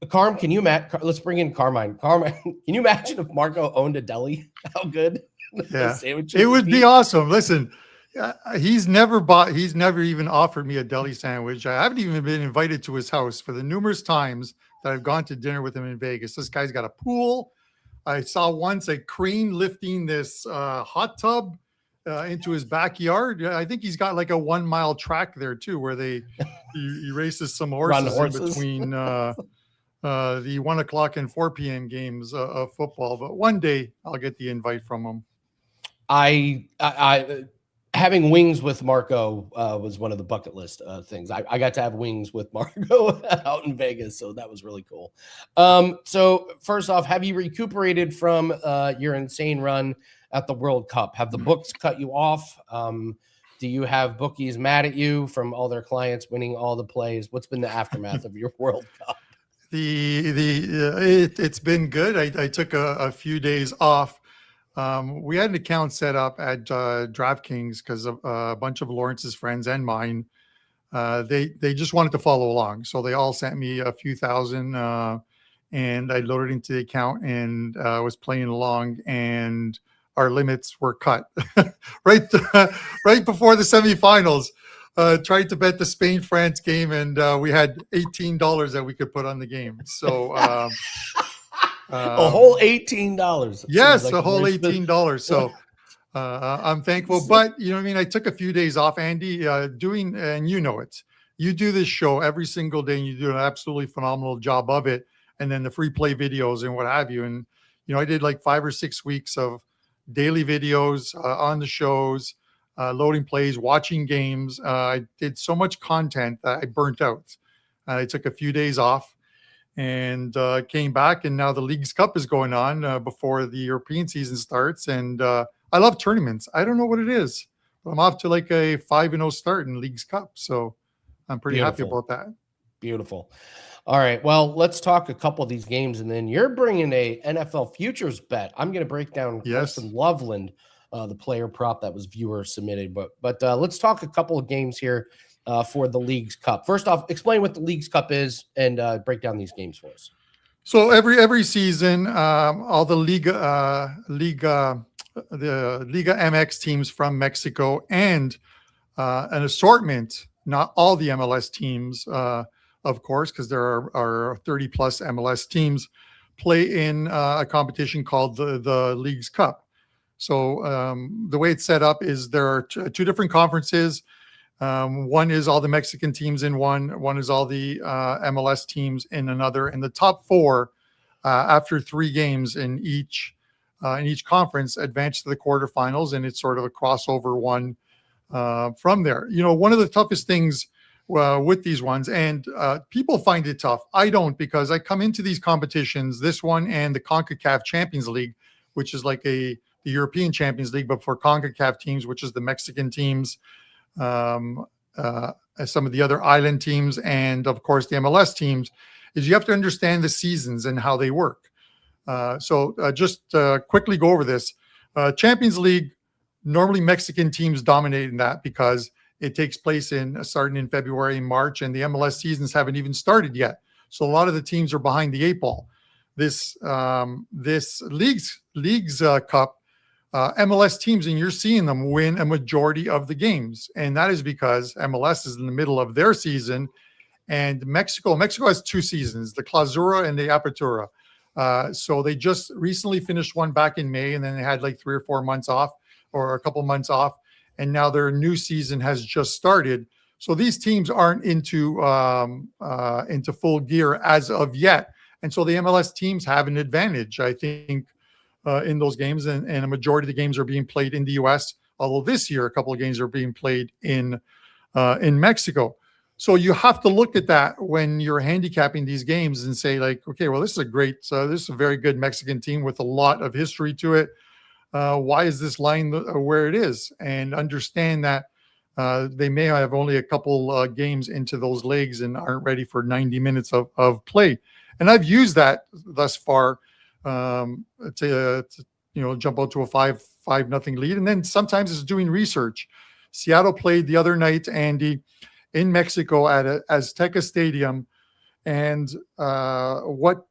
Carm, can you let's bring in Carmine. Carmine, can you imagine if Marco owned a deli? How good? Yeah, it would be awesome. Listen, he's never even offered me a deli sandwich. I haven't even been invited to his house for the numerous times that I've gone to dinner with him in Vegas. This guy's got a pool. I saw once a crane lifting this hot tub into his backyard. I think he's got like a 1-mile track there too, where he races some horses in between the 1 o'clock and 4 p.m. games of football. But one day I'll get the invite from him. I having wings with Marco was one of the bucket list things. I got to have wings with Marco out in Vegas, so that was really cool. So first off, have you recuperated from your insane run at the World Cup? Have the books cut you off? Do you have bookies mad at you from all their clients winning all the plays? What's been the aftermath of your World Cup? It's been good. I took a few days off. We had an account set up at DraftKings because a bunch of Lawrence's friends and mine, they just wanted to follow along. So they all sent me a few thousand, and I loaded into the account and was playing along, and our limits were cut right before the semifinals. Tried to bet the Spain-France game, and we had $18 that we could put on the game. So a whole $18. Yes, like a whole $18. So I'm thankful. But you know what I mean? I took a few days off, Andy, and you know it. You do this show every single day, and you do an absolutely phenomenal job of it. And then the free play videos and what have you. And you know, I did like 5 or 6 weeks of daily videos on the shows, loading plays, watching games. I did so much content that I burnt out. I took a few days off and came back, and now the League's Cup is going on before the European season starts. And I love tournaments. I don't know what it is, but I'm off to like a 5-0 start in League's Cup. So I'm pretty happy about that. Beautiful. All right. Well, let's talk a couple of these games, and then you're bringing a NFL futures bet. I'm going to break down Yes. Colson Loveland, the player prop that was viewer submitted. But let's talk a couple of games here for the League's Cup. First off, explain what the League's Cup is and break down these games for us. So every season, all the Liga MX teams from Mexico and an assortment, not all the MLS teams, of course, because there are 30 plus MLS teams, play in a competition called the League's Cup. So the way it's set up is there are two different conferences. One is all the Mexican teams in one is all the MLS teams in another. And the top four, after 3 games in each conference, advance to the quarterfinals, and it's sort of a crossover one from there. You know, one of the toughest things with these ones, and people find it tough. I don't, because I come into these competitions, this one and the CONCACAF Champions League, which is like the European Champions League, but for CONCACAF teams, which is the Mexican teams, some of the other island teams, and of course the MLS teams, is you have to understand the seasons and how they work. So just quickly go over this. Champions League, normally Mexican teams dominate in that because it takes place starting in February and March, and the MLS seasons haven't even started yet. So a lot of the teams are behind the 8 ball. This League's Cup, MLS teams, and you're seeing them win a majority of the games. And that is because MLS is in the middle of their season, and Mexico has 2 seasons, the Clausura and the Apertura. So they just recently finished one back in May, and then they had like 3 or 4 months off, or a couple months off. And now their new season has just started. So these teams aren't into full gear as of yet. And so the MLS teams have an advantage, I think, in those games. And a majority of the games are being played in the U.S., although this year a couple of games are being played in Mexico. So you have to look at that when you're handicapping these games and say, like, okay, well, this is a very good Mexican team with a lot of history to it. Why is this line where it is? And understand that they may have only a couple games into those legs and aren't ready for 90 minutes of play. And I've used that thus far to jump out to a 5-0 lead. And then sometimes it's doing research. Seattle played the other night, Andy, in Mexico at Azteca Stadium. And what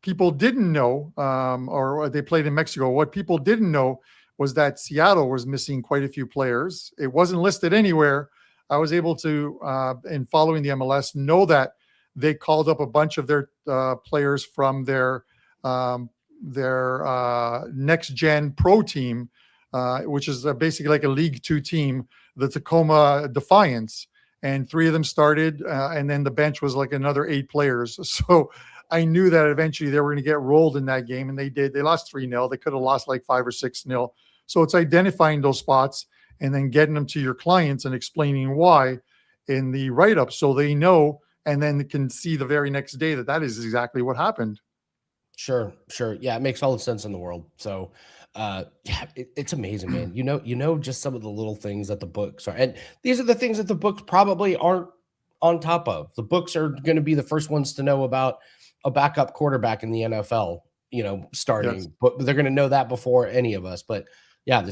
people didn't know, or they played in Mexico, what people didn't know was that Seattle was missing quite a few players. It wasn't listed anywhere. I was able to, in following the MLS, know that they called up a bunch of their players from their next gen pro team, which is basically like a League 2 team, the Tacoma Defiance. And 3 of them started, and then the bench was like another 8 players. So I knew that eventually they were going to get rolled in that game, and they did. They lost 3-0. They could have lost like 5 or 6-0. So it's identifying those spots and then getting them to your clients and explaining why in the write-up, so they know, and then can see the very next day that is exactly what happened. Sure. Yeah, it makes all the sense in the world. So it's amazing, man. You know, just some of the little things that the books are, and these are the things that the books probably aren't on top of. The books are going to be the first ones to know about a backup quarterback in the NFL, starting, yes. But they're going to know that before any of us. But yeah, the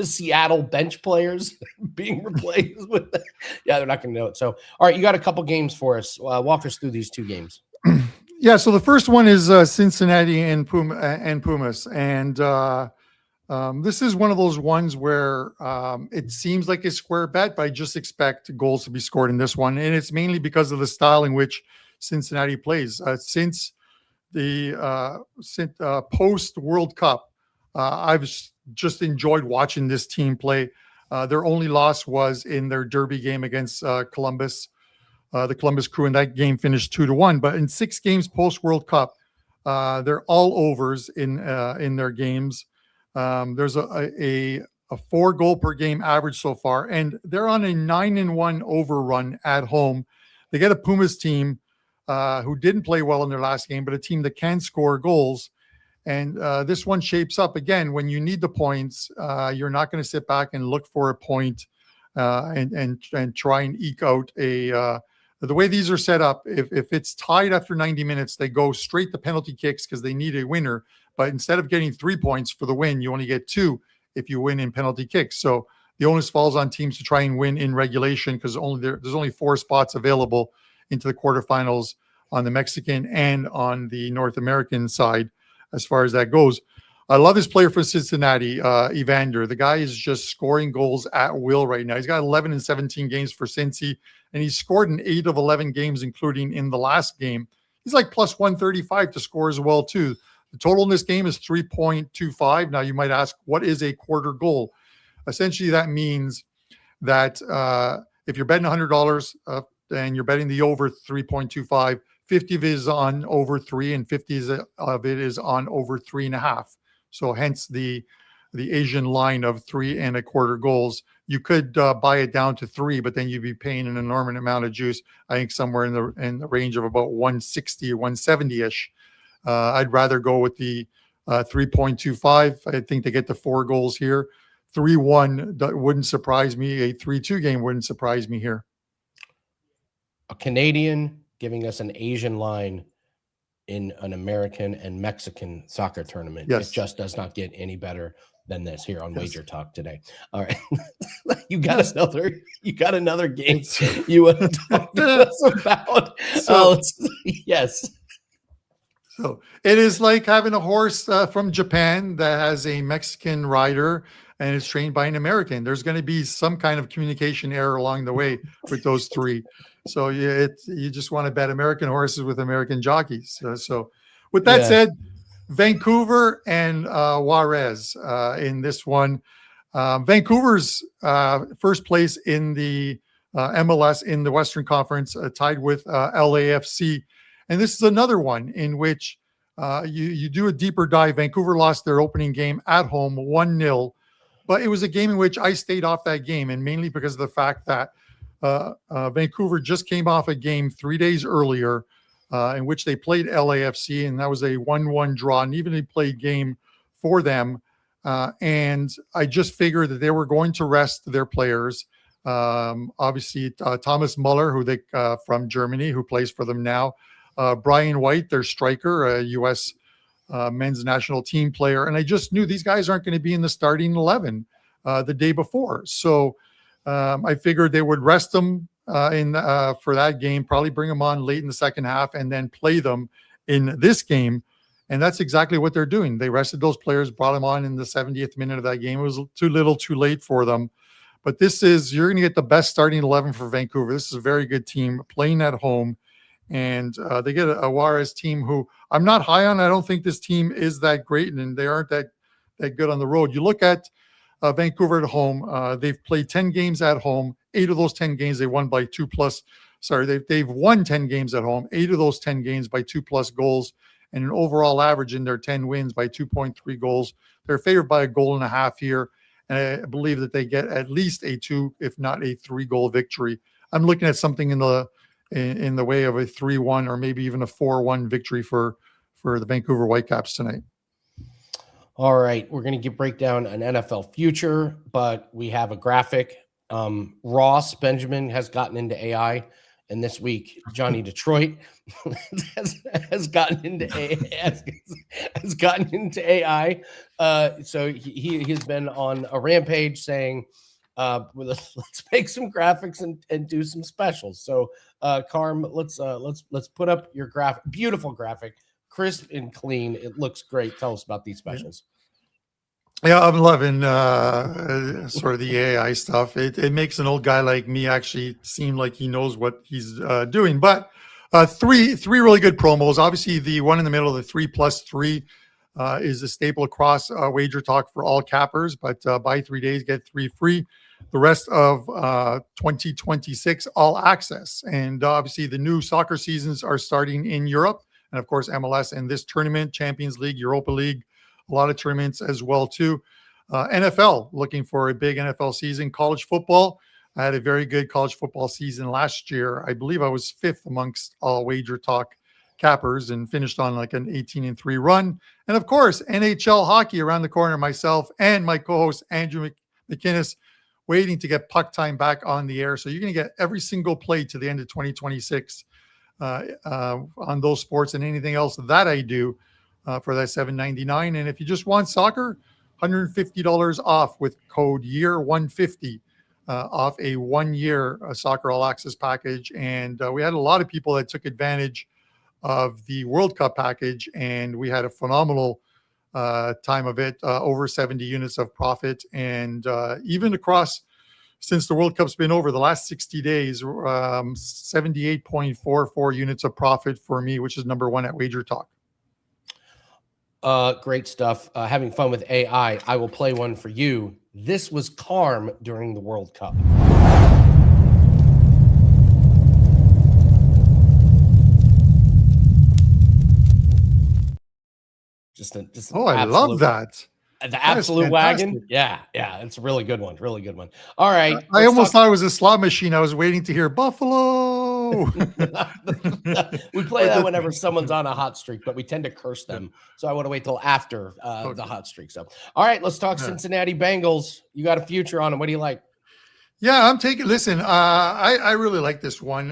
Seattle bench players being replaced with, they're not going to know it. So, all right, you got a couple games for us. Walk us through these 2 games. Yeah, so the first one is Cincinnati and Pumas, and this is one of those ones where it seems like a square bet, but I just expect goals to be scored in this one, and it's mainly because of the style in which Cincinnati plays. Since the post World Cup, I've just enjoyed watching this team play. Their only loss was in their derby game against Columbus. The Columbus Crew, and that game finished 2-1. But in 6 games post World Cup, they're all overs in their games. There's a 4 goal per game average so far, and they're on a 9-1 overrun at home. They get a Pumas team who didn't play well in their last game, but a team that can score goals. And this one shapes up again. When you need the points, you're not going to sit back and look for a point and try and eke out The way these are set up, if it's tied after 90 minutes, they go straight to penalty kicks because they need a winner. But instead of getting 3 points for the win, you only get 2 if you win in penalty kicks. So the onus falls on teams to try and win in regulation because there's only 4 spots available into the quarterfinals on the Mexican and on the North American side as far as that goes. I love this player for Cincinnati, Evander. The guy is just scoring goals at will right now. He's got 11 and 17 games for Cincy, and he's scored in 8 of 11 games, including in the last game. He's like plus 135 to score as well, too. The total in this game is 3.25. Now, you might ask, what is a quarter goal? Essentially, that means that if you're betting $100 and you're betting the over 3.25, 50 of it is on over 3 and 50 of it is on over 3.5. So hence the Asian line of 3.25 goals. You could buy it down to 3, but then you'd be paying an enormous amount of juice. I think somewhere in the range of about 160 or 170-ish. I'd rather go with the 3.25. I think they get the 4 goals here. 3-1 wouldn't surprise me. A 3-2 game wouldn't surprise me here. A Canadian giving us an Asian line in an American and Mexican soccer tournament. Yes. It just does not get any better than this here on WagerTalk today. All right. you got another game you want to talk to us about. Yes. So it is like having a horse from Japan that has a Mexican rider and is trained by an American. There's going to be some kind of communication error along the way with those 3. So you just want to bet American horses with American jockeys. So with that said, Vancouver and Juarez in this one. Vancouver's first place in the MLS in the Western Conference, tied with LAFC. And this is another one in which you do a deeper dive. Vancouver lost their opening game at home 1-0, but it was a game in which I stayed off that game, and mainly because of the fact that Vancouver just came off a game 3 days earlier in which they played LAFC, and that was a 1-1 draw, and even a played game for them. And I just figured that they were going to rest their players. Obviously, Thomas Muller, who they from Germany, who plays for them now. Brian White, their striker, a U.S. Men's national team player. And I just knew these guys aren't going to be in the starting 11 the day before. So I figured they would rest them for that game, probably bring them on late in the second half, and then play them in this game. And that's exactly what they're doing. They rested those players, brought them on in the 70th minute of that game. It was too little, too late for them. But you're going to get the best starting 11 for Vancouver. This is a very good team playing at home. And they get a Juarez team who I'm not high on. I don't think this team is that great, and they aren't that good on the road. You look at Vancouver at home. They've played 10 games at home. 8 of those 10 games they won by 2+. Sorry, they've won 10 games at home. 8 of those 10 games by 2+ goals, and an overall average in their 10 wins by 2.3 goals. They're favored by 1.5 goals here, and I believe that they get at least a 2, if not a 3-goal victory. I'm looking at something in the way of a 3-1 or maybe even a 4-1 victory for the Vancouver Whitecaps tonight. All right, we're going to break down an NFL future, but we have a graphic. Ross Benjamin has gotten into AI, and this week Gianni Detroit has gotten into AI. So he has been on a rampage saying, let's make some graphics and do some specials. So Carm, let's put up your graphic, beautiful graphic, crisp and clean. It looks great. Tell us about these specials. Yeah, I'm loving sort of the AI stuff. It makes an old guy like me actually seem like he knows what he's doing. But three really good promos. Obviously, the one in the middle, the 3+3, is a staple across WagerTalk for all cappers. But buy 3 days, get 3 free. The rest of 2026, all access. And obviously, the new soccer seasons are starting in Europe. And of course, MLS and this tournament, Champions League, Europa League, a lot of tournaments as well, too. NFL, looking for a big NFL season. College football, I had a very good college football season last year. I believe I was 5th amongst all WagerTalk cappers and finished on like an 18-3 run. And of course, NHL hockey around the corner. Myself and my co-host, Andrew McInnes, waiting to get puck time back on the air. So you're going to get every single play to the end of 2026 on those sports and anything else that I do for that $7.99. And if you just want soccer, $150 off with code year150 off a 1-year soccer all access package. And we had a lot of people that took advantage of the World Cup package, and we had a phenomenal time of it, over 70 units of profit. And even across, since the World Cup's been over, the last 60 days, 78.44 units of profit for me, which is number one at WagerTalk. Great stuff. Having fun with AI. I will play one for you. This was Carm during the World Cup. I love that. The absolute wagon. Yeah. It's a really good one. Really good one. All right. I almost thought it was a slot machine. I was waiting to hear Buffalo. We play that whenever someone's on a hot streak, but we tend to curse them. So I want to wait till after the hot streak. So, all right, let's talk Cincinnati Bengals. You got a future on them. What do you like? Yeah, I'm taking. Listen, I really like this one,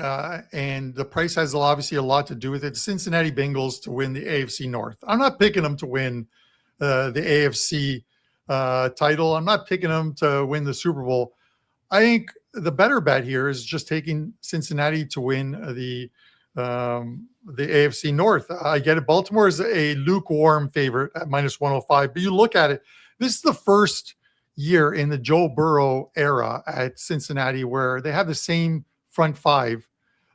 and the price has obviously a lot to do with it. Cincinnati Bengals to win the AFC North. I'm not picking them to win the AFC title. I'm not picking them to win the Super Bowl. I think the better bet here is just taking Cincinnati to win the AFC North. I get it. Baltimore is a lukewarm favorite at -105, but you look at it. This is the first year in the Joe Burrow era at Cincinnati where they have the same front five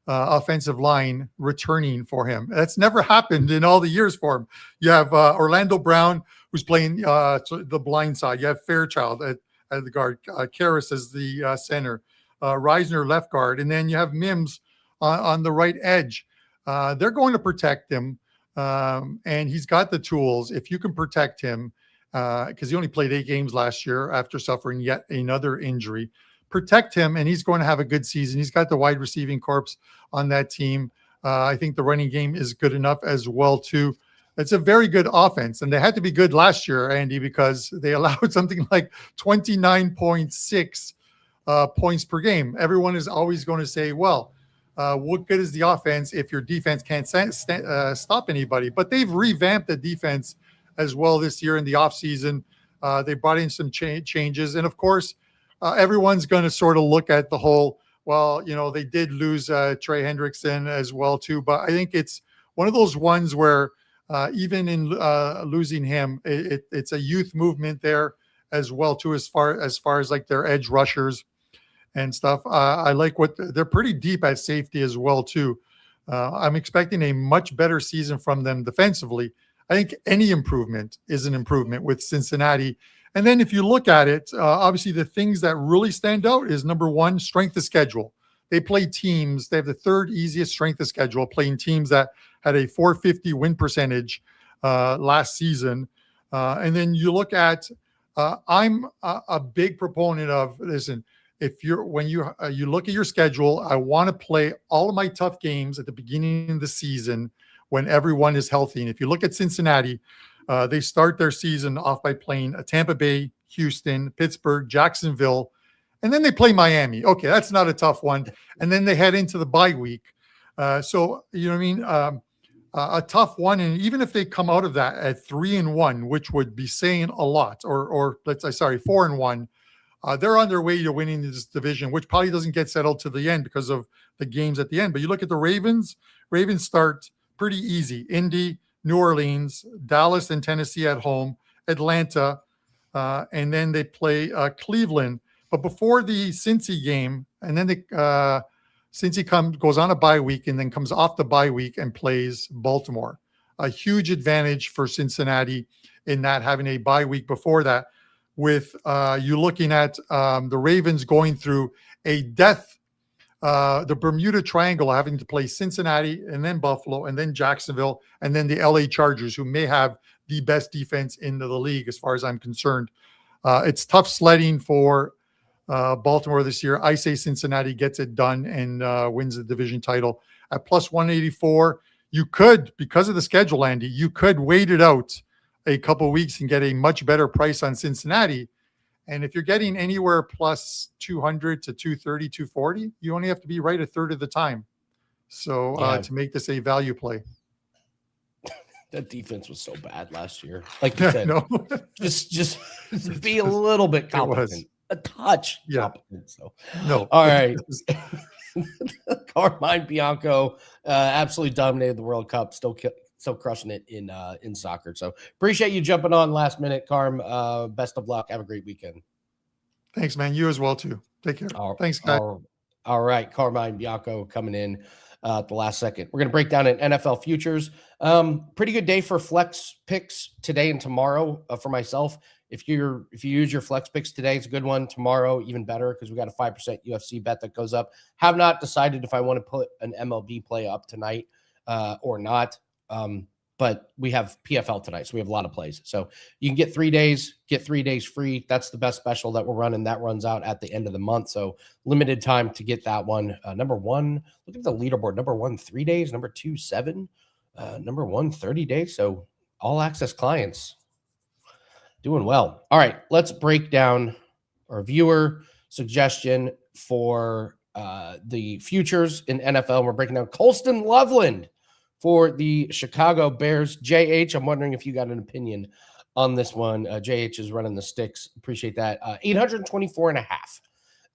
offensive line returning for him. That's never happened in all the years for him. You have Orlando Brown, who's playing the blind side. You have Fairchild at the guard, Karras as the center, Reisner left guard, and then you have Mims on the right edge. They're going to protect him, and he's got the tools. If you can protect him, because he only played 8 games last year after suffering yet another injury. Protect him, and he's going to have a good season. He's got the wide receiving corps on that team. I think the running game is good enough as well, too. It's a very good offense, and they had to be good last year, Andy, because they allowed something like 29.6 points per game. Everyone is always going to say, well, what good is the offense if your defense can't stop anybody? But they've revamped the defense as well this year in the offseason. They brought in some changes. And, of course, everyone's going to sort of look at the whole, well, they did lose Trey Hendrickson as well, too. But I think it's one of those ones where even in losing him, it's a youth movement there as well, too, as far as like their edge rushers and stuff. I like they're pretty deep at safety as well, too. I'm expecting a much better season from them defensively. I think any improvement is an improvement with Cincinnati. And then if you look at it, obviously the things that really stand out is, number one, strength of schedule. They play teams. They have the third easiest strength of schedule, playing teams that had a .450 win percentage last season. And then you look at, I'm a big proponent of, listen, when you look at your schedule, I want to play all of my tough games at the beginning of the season when everyone is healthy. And if you look at Cincinnati, they start their season off by playing Tampa Bay, Houston, Pittsburgh, Jacksonville, and then they play Miami. Okay, that's not a tough one. And then they head into the bye week. So, you know what I mean? A tough one. And even if they come out of that at 3-1, which would be saying a lot, or 4-1, they're on their way to winning this division, which probably doesn't get settled to the end because of the games at the end. But you look at the Ravens start pretty easy. Indy, New Orleans, Dallas, and Tennessee at home, Atlanta, and then they play Cleveland. But before the Cincy game, and then Cincy goes on a bye week and then comes off the bye week and plays Baltimore. A huge advantage for Cincinnati in that, having a bye week before that, with you looking at the Ravens going through a the Bermuda Triangle, having to play Cincinnati and then Buffalo and then Jacksonville and then the LA Chargers, who may have the best defense in the league as far as I'm concerned. It's tough sledding for Baltimore this year. I say Cincinnati gets it done and wins the division title at +184. You could, because of the schedule, Andy, you could wait it out a couple of weeks and get a much better price on Cincinnati And if you're getting anywhere plus 200 to 230, 240, you only have to be right a third of the time. So to make this a value play. That defense was so bad last year. Like you said, No. just be a little bit competent. A touch competent. So no. All right. Carmine Bianco absolutely dominated the World Cup. Still crushing it in soccer. So appreciate you jumping on last minute, Carm. Best of luck. Have a great weekend. Thanks, man. You as well too. Take care. Thanks, guys. All right, Carmine Bianco coming in at the last second. We're going to break down an NFL futures. Pretty good day for flex picks today and tomorrow for myself. If you use your flex picks today, it's a good one. Tomorrow, even better, because we got a 5% UFC bet that goes up. Have not decided if I want to put an MLB play up tonight or not. But we have PFL tonight, so we have a lot of plays. So you can get 3 days, get 3 days free. That's the best special that we're running. That runs out at the end of the month. So limited time to get that one. Number one, look at the leaderboard. Number one, 3 days. Number two, 7. Number one, 30 days. So all access clients doing well. All right, let's break down our viewer suggestion for the futures in NFL. We're breaking down Colston Loveland for the Chicago Bears. JH, I'm wondering if you got an opinion on this one. JH is running the sticks. Appreciate that. 824.5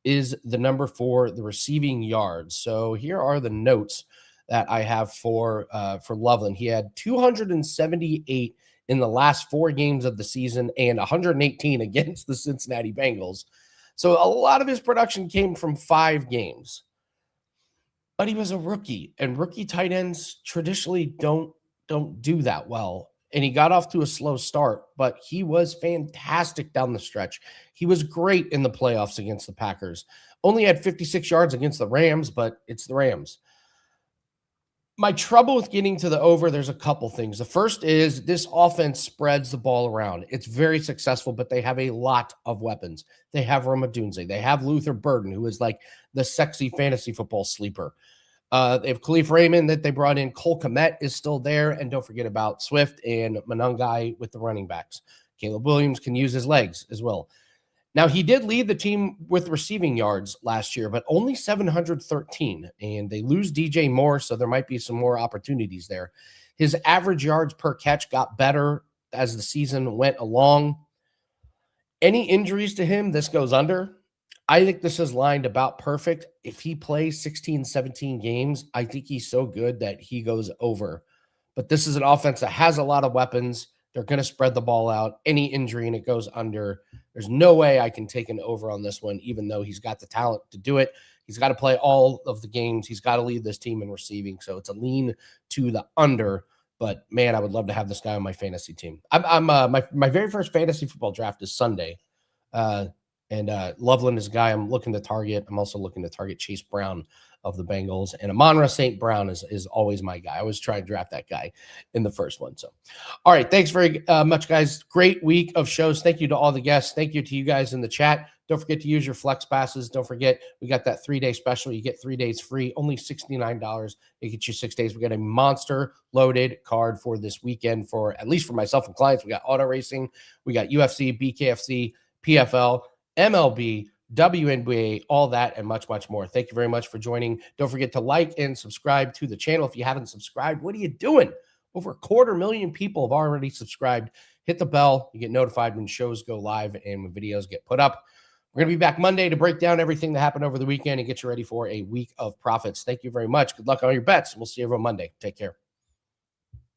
is the number for the receiving yards. So here are the notes that I have for Loveland. He had 278 in the last 4 games of the season and 118 against the Cincinnati Bengals. So a lot of his production came from 5 games. But he was a rookie, and rookie tight ends traditionally don't do that well. And he got off to a slow start, but he was fantastic down the stretch. He was great in the playoffs against the Packers. Only had 56 yards against the Rams, but it's the Rams. My trouble with getting to the over, there's a couple things. The first is this offense spreads the ball around. It's very successful, but they have a lot of weapons. They have Roma Dunze. They have Luther Burden, who is like the sexy fantasy football sleeper. They have Khalif Raymond that they brought in. Cole Kmet is still there. And don't forget about Swift and Monangai with the running backs. Caleb Williams can use his legs as well. Now, he did lead the team with receiving yards last year, but only 713, and they lose DJ Moore, so there might be some more opportunities there. His average yards per catch got better as the season went along. Any injuries to him, this goes under. I think this is lined about perfect. If he plays 16, 17 games, I think he's so good that he goes over. But this is an offense that has a lot of weapons. They're going to spread the ball out. Any injury and it goes under. There's no way I can take an over on this one, even though he's got the talent to do it. He's got to play all of the games. He's got to lead this team in receiving. So it's a lean to the under. But, man, I would love to have this guy on my fantasy team. My very first fantasy football draft is Sunday. And Loveland is a guy I'm looking to target. I'm also looking to target Chase Brown of the Bengals. And Amon-Ra St. Brown is always my guy. I always try to draft that guy in the first one. So, all right. Thanks very much, guys. Great week of shows. Thank you to all the guests. Thank you to you guys in the chat. Don't forget to use your flex passes. Don't forget, we got that 3-day special. You get 3 days free, only $69. It gets you 6 days. We got a monster loaded card for this weekend for, at least for myself and clients. We got auto racing. We got UFC, BKFC, PFL, MLB, WNBA, all that and much, much more. Thank you very much for joining. Don't forget to like and subscribe to the channel. If you haven't subscribed, what are you doing? Over 250,000 people have already subscribed. Hit the bell. You get notified when shows go live and when videos get put up. We're going to be back Monday to break down everything that happened over the weekend and get you ready for a week of profits. Thank you very much. Good luck on your bets. We'll see you everyone Monday. Take care.